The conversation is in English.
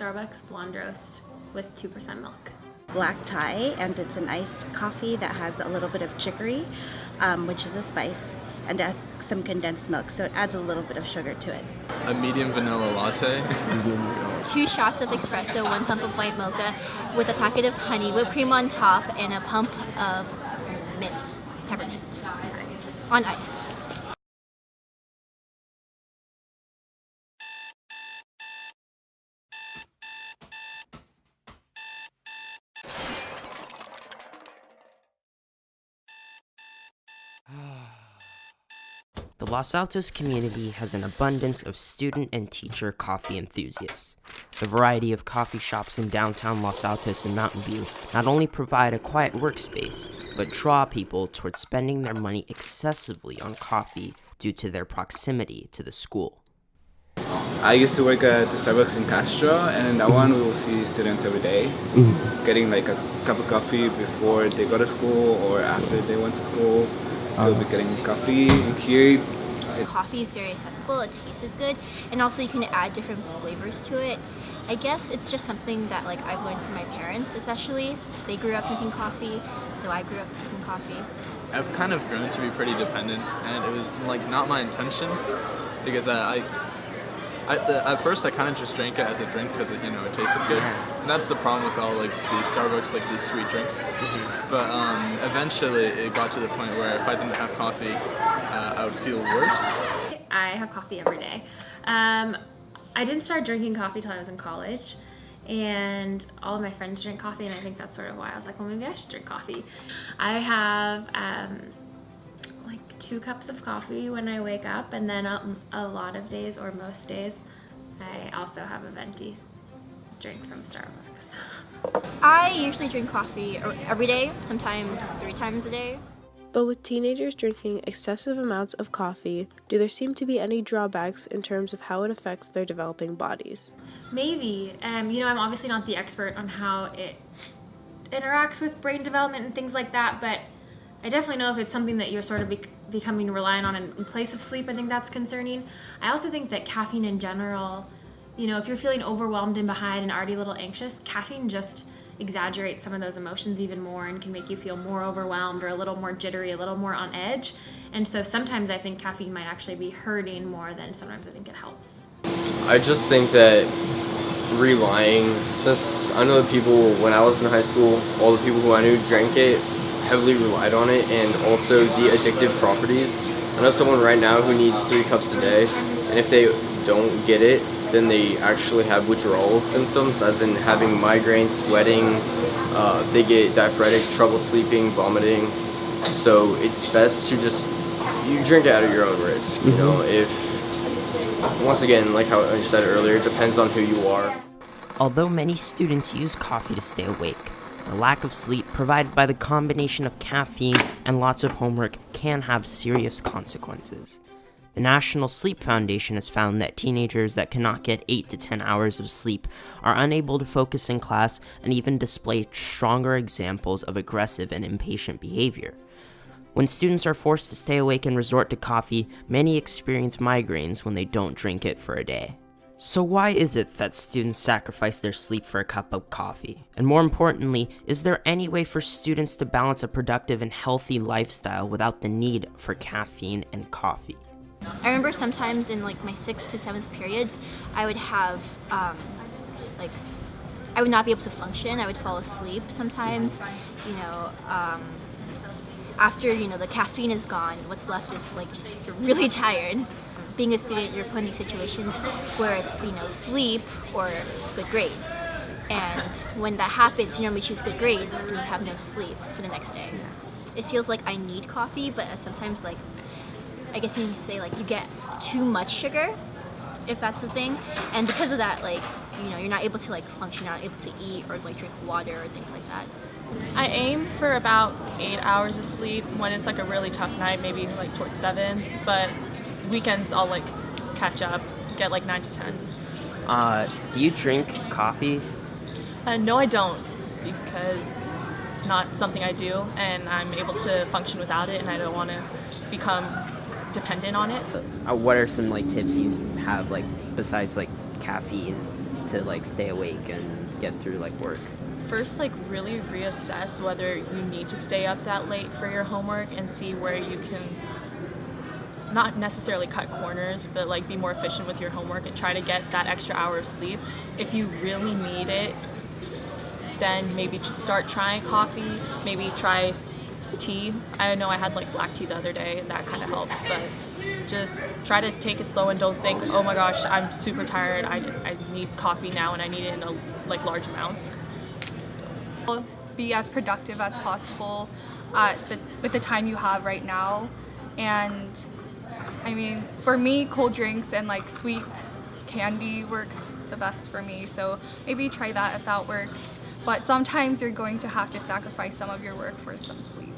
Starbucks blonde roast with 2% milk. Black tie, and it's an iced coffee that has a little bit of chicory, which is a spice, and has some condensed milk, so it adds a little bit of sugar to it. A medium vanilla latte. 2 shots of espresso, 1 pump of white mocha with a packet of honey, whipped cream on top, and a pump of mint, peppermint, on ice. The Los Altos community has an abundance of student and teacher coffee enthusiasts. The variety of coffee shops in downtown Los Altos and Mountain View not only provide a quiet workspace, but draw people towards spending their money excessively on coffee due to their proximity to the school. I used to work at the Starbucks in Castro, and in that one we will see students every day getting like a cup of coffee before they go to school or after they went to school. They'll be getting coffee here. Coffee is very accessible, it tastes good, and also you can add different flavors to it. I guess it's just something that like I've learned from my parents, especially. They grew up drinking coffee, so I grew up drinking coffee. I've kind of grown to be pretty dependent, and it was like not my intention, because at first I kind of just drank it as a drink because it tasted good, and that's the problem with all like these Starbucks, like these sweet drinks. But eventually it got to the point where if I didn't have coffee, I would feel worse. I have coffee every day. I didn't start drinking coffee till I was in college, and all of my friends drink coffee, and I think that's sort of why I was like, well, maybe I should drink coffee. I have like 2 cups of coffee when I wake up, and then a lot of days, or most days, I also have a venti drink from Starbucks. I usually drink coffee every day, sometimes 3 times a day. But with teenagers drinking excessive amounts of coffee, do there seem to be any drawbacks in terms of how it affects their developing bodies? Maybe. I'm obviously not the expert on how it interacts with brain development and things like that, but I definitely know if it's something that you're sort of becoming reliant on in place of sleep, I think that's concerning. I also think that caffeine in general, if you're feeling overwhelmed and behind and already a little anxious, caffeine just exaggerates some of those emotions even more and can make you feel more overwhelmed or a little more jittery, a little more on edge. And so sometimes I think caffeine might actually be hurting more than sometimes I think it helps. I just think that since I know the people when I was in high school, all the people who I knew drank it, heavily relied on it, and also the addictive properties. I know someone right now who needs 3 cups a day, and if they don't get it, then they actually have withdrawal symptoms, as in having migraines, sweating, they get diaphretics, trouble sleeping, vomiting. So it's best to you drink it out of your own risk, if, once again, like how I said earlier, it depends on who you are. Although many students use coffee to stay awake, the lack of sleep provided by the combination of caffeine and lots of homework can have serious consequences. The National Sleep Foundation has found that teenagers that cannot get 8 to 10 hours of sleep are unable to focus in class and even display stronger examples of aggressive and impatient behavior. When students are forced to stay awake and resort to coffee, many experience migraines when they don't drink it for a day. So why is it that students sacrifice their sleep for a cup of coffee? And more importantly, is there any way for students to balance a productive and healthy lifestyle without the need for caffeine and coffee? I remember sometimes in like my 6th to 7th periods, I would have I would not be able to function. I would fall asleep sometimes. After the caffeine is gone, what's left is just you're really tired. Being a student, you're put in these situations where it's sleep or good grades, and when that happens, you normally choose good grades and you have no sleep for the next day. It feels like I need coffee, but sometimes I guess you can say you get too much sugar, if that's the thing, and because of that, you're not able to function, not able to eat or drink water or things like that. I aim for about 8 hours of sleep when it's a really tough night, maybe towards 7, but weekends I'll catch up, get 9 to 10. Do you drink coffee? No, I don't, because it's not something I do, and I'm able to function without it, and I don't want to become dependent on it. What are some tips you have besides caffeine to like stay awake and get through like work? First, like really reassess whether you need to stay up that late for your homework and see where you can not necessarily cut corners, but like be more efficient with your homework and try to get that extra hour of sleep. If you really need it, then maybe just start trying coffee, maybe try tea. I know I had like black tea the other day and that kind of helps, but just try to take it slow and don't think, oh my gosh, I'm super tired, I need coffee now and I need it in like large amounts. Be as productive as possible with the time you have right now. And I mean, for me, cold drinks and like sweet candy works the best for me, so maybe try that if that works. But sometimes you're going to have to sacrifice some of your work for some sleep.